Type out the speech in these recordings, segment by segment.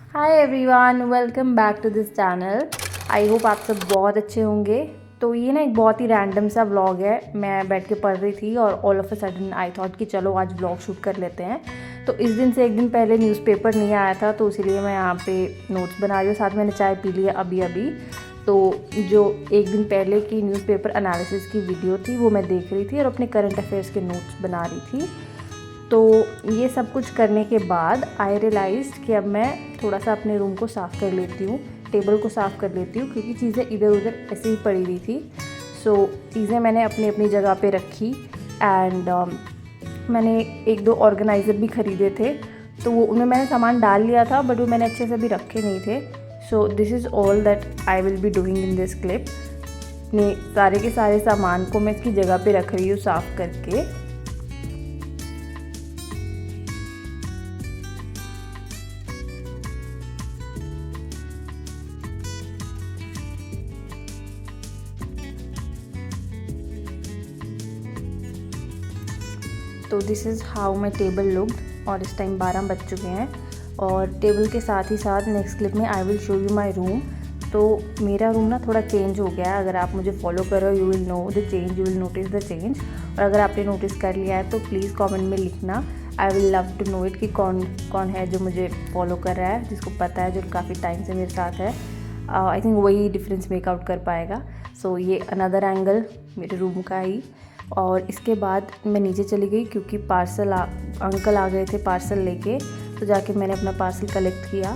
Hi everyone, welcome back to this channel. I hope आप सब बहुत अच्छे होंगे। तो ये ना एक बहुत ही रैंडम सा व्लॉग है। मैं बैठ के पढ़ रही थी और all of a sudden I thought कि चलो आज व्लॉग शूट कर लेते हैं। तो इस दिन से एक दिन पहले न्यूज़पेपर नहीं आया था, तो इसीलिए मैं यहाँ पे नोट्स बना रही हूँ। साथ में मैंने चाय पी लिया अभी अभी। तो जो एक दिन पहले की न्यूज़पेपर एनालिसिस की वीडियो थी वो मैं देख रही थी और अपने करंट अफेयर्स के नोट्स बना रही थी। तो ये सब कुछ करने के बाद आई रियलाइज़ कि अब मैं थोड़ा सा अपने रूम को साफ़ कर लेती हूँ, टेबल को साफ़ कर लेती हूँ, क्योंकि चीज़ें इधर उधर ऐसे ही पड़ी हुई थी। सो चीज़ें मैंने अपनी अपनी जगह पे रखी एंड मैंने एक दो ऑर्गेनाइज़र भी ख़रीदे थे, तो वो उनमें मैंने सामान डाल लिया था, बट वो मैंने अच्छे से भी रखे नहीं थे। So this is all that I will be doing in this clip. अपने सारे के सारे सामान को मैं इसकी जगह पे रख रही हूँ साफ़ करके। तो this is how my table looked और इस टाइम 12 बज चुके हैं। और टेबल के साथ ही साथ नेक्स्ट क्लिप में I will show you my room. तो मेरा रूम ना थोड़ा चेंज हो गया है। अगर आप मुझे फॉलो करो you will know the change, you will notice the change. और अगर आपने नोटिस कर लिया है तो प्लीज़ कमेंट में लिखना। I will love to know it कि कौन कौन है जो मुझे फॉलो कर रहा है, जिसको पता है, जो काफ़ी टाइम से मेरे साथ है। आई थिंक वही डिफरेंस मेकआउट कर पाएगा। सो ये अनदर एंगल मेरे रूम का ही। और इसके बाद मैं नीचे चली गई क्योंकि अंकल आ गए थे पार्सल लेके। तो जाके मैंने अपना पार्सल कलेक्ट किया।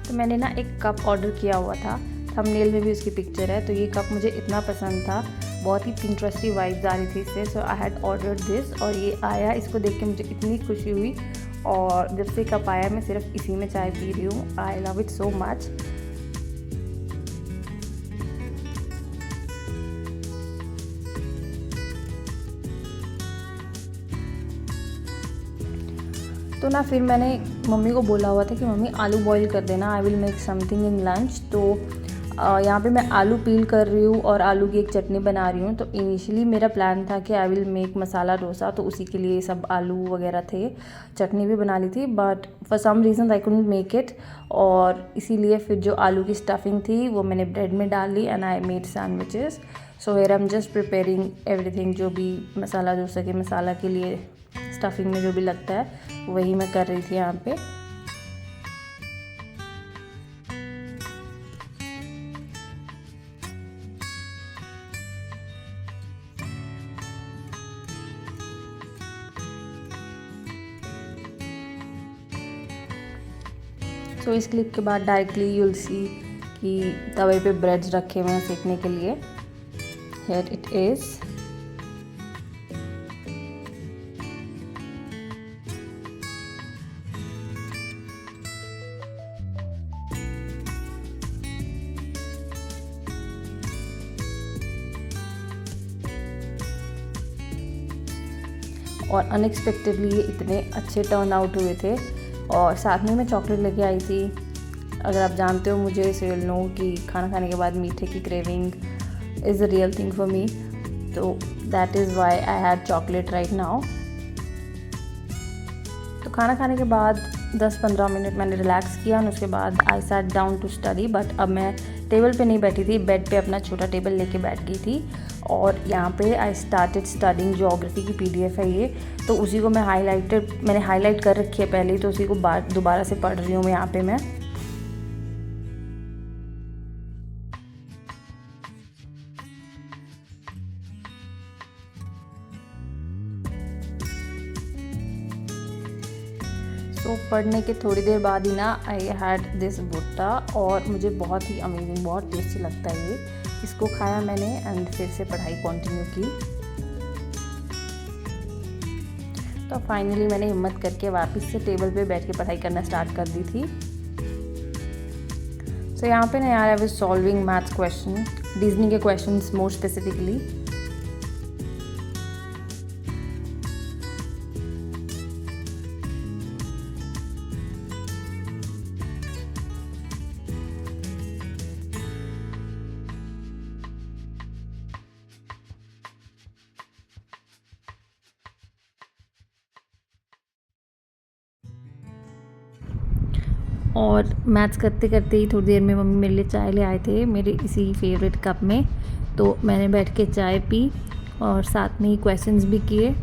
तो मैंने ना एक कप ऑर्डर किया हुआ था, थंबनेल में भी उसकी पिक्चर है। तो ये कप मुझे इतना पसंद था, बहुत ही पिंटरेस्टी वाइब्स आ रही थी इससे। सो आई हैड ऑर्डर्ड दिस और ये आया। इसको देख के मुझे इतनी खुशी हुई और जब से कप आया मैं सिर्फ इसी में चाय पी रही हूँ। I love it so much. तो ना फिर मैंने मम्मी को बोला हुआ था कि मम्मी आलू बॉईल कर देना, I will make something in lunch. तो यहाँ पे मैं आलू पील कर रही हूँ और आलू की एक चटनी बना रही हूँ। तो इनिशियली मेरा प्लान था कि I will make masala dosa, तो उसी के लिए सब आलू वगैरह थे, चटनी भी बना ली थी, but for some reason I couldn't make it. और इसीलिए फिर जो आलू की स्टफिंग थी वो मैंने ब्रेड में डाल ली and I made sandwiches. So here I am just preparing everything, जो भी मसाला डोसा के मसाला के लिए स्टफिंग में जो भी लगता है वही मैं कर रही थी यहाँ पे। सो इस क्लिप के बाद डायरेक्टली यूल सी कि तवे पे ब्रेड्स रखे हुए हैं सेकने के लिए। Here it is. और अनएक्सपेक्टेडली ये इतने अच्छे टर्न आउट हुए थे। और साथ में मैं चॉकलेट लेके आई थी। अगर आप जानते हो मुझे, सो यू नो कि खाना खाने के बाद मीठे की craving is a real thing for me. तो that is why I had chocolate right now. तो खाना खाने के बाद 10-15 मिनट मैंने रिलैक्स किया और उसके बाद I sat down to study. But अब मैं टेबल पे नहीं बैठी थी, बेड पे अपना छोटा टेबल लेके बैठ गई थी। और यहाँ पे आई स्टार्टेड स्टडिंग ज्योग्राफी की पीडीएफ है ये। तो उसी को मैंने हाईलाइट कर रखी है पहले ही, तो उसी को दोबारा से पढ़ रही हूँ मैं यहाँ पे मैं। तो पढ़ने के थोड़ी देर बाद ही ना आई हैड दिस भुट्टा, और मुझे बहुत ही अमेजिंग, बहुत टेस्टी लगता है ये। इसको खाया मैंने एंड फिर से पढ़ाई कंटिन्यू की। तो फाइनली मैंने हिम्मत करके वापस से टेबल पे बैठ के पढ़ाई करना स्टार्ट कर दी थी। सो यहाँ पे ना यार I was solving maths question, Disney के क्वेश्चंस मोर स्पेसिफिकली। और मैथ्स करते करते ही थोड़ी देर में मम्मी मेरे लिए चाय ले आए थे मेरे इसी फेवरेट कप में, तो मैंने बैठ के चाय पी और साथ में ही क्वेश्चंस भी किए।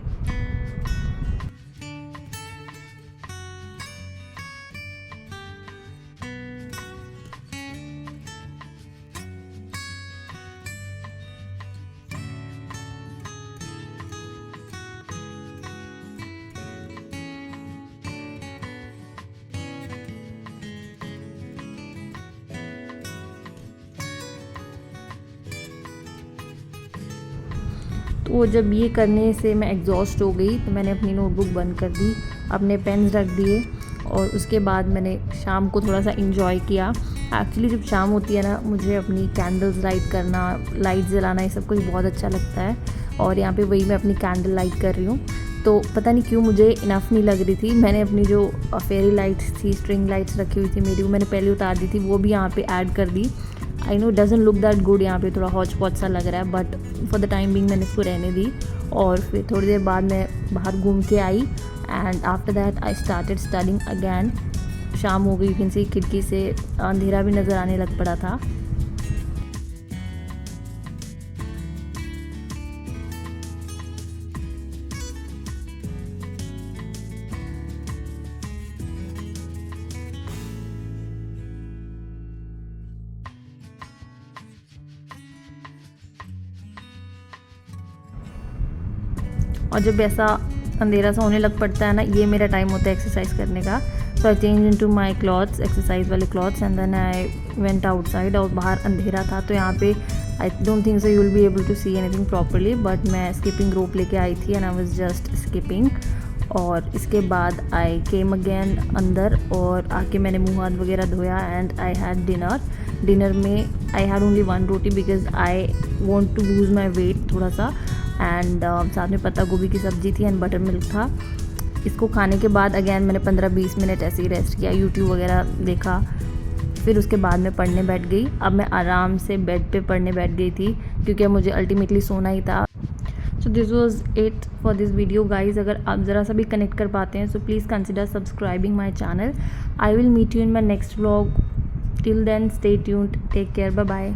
तो जब ये करने से मैं एग्जॉस्ट हो गई तो मैंने अपनी नोटबुक बंद कर दी, अपने पेन्स रख दिए और उसके बाद मैंने शाम को थोड़ा सा इंजॉय किया। एक्चुअली जब शाम होती है ना, मुझे अपनी कैंडल्स लाइट करना, लाइट जलाना, ये सब कुछ बहुत अच्छा लगता है। और यहाँ पे वही मैं अपनी कैंडल लाइट कर रही हूँ। तो पता नहीं क्यों मुझे इनफ नहीं लग रही थी। मैंने अपनी जो फेरी लाइट्स थी, स्ट्रिंग लाइट्स रखी हुई थी मेरी, वो मैंने पहले उतार दी थी, वो भी यहाँ पे ऐड कर दी। I know doesn't look that good, यहाँ पे थोड़ा हौच पौच सा लग रहा है, but for the time being मैंने इसको रहने दी। और फिर थोड़ी देर बाद मैं बाहर घूम के आई and after that I started studying again. शाम हो गई, यू कैन सी खिड़की से अंधेरा भी नज़र आने लग पड़ा था। और जब ऐसा अंधेरा सा होने लग पड़ता है ना, ये मेरा टाइम होता है एक्सरसाइज करने का। So I change into my clothes, exercise वाले clothes, and then I went outside. और बाहर अंधेरा था तो यहाँ पे I don't think so you will be able to see anything properly, but मैं स्किपिंग रोप लेके आई थी and I was just skipping. और इसके बाद आई केम अगेन अंदर और आके मैंने मुँह हाथ वगैरह धोया एंड आई हैड डिनर में I had only 1 roti because I want to lose my weight थोड़ा सा। एंड साथ में पत्ता गोभी की सब्ज़ी थी एंड बटर मिल्क था। इसको खाने के बाद अगेन मैंने 15-20 मिनट ऐसे ही रेस्ट किया, यूट्यूब वगैरह देखा। फिर उसके बाद मैं पढ़ने बैठ गई। अब मैं आराम से बेड पे पढ़ने बैठ गई थी क्योंकि मुझे अल्टीमेटली सोना ही था। So this was it for this video guys. अगर आप ज़रा सा भी कनेक्ट कर पाते हैं so please consider subscribing my channel. I will meet you in my next vlog. Till then stay tuned, take care, bye bye.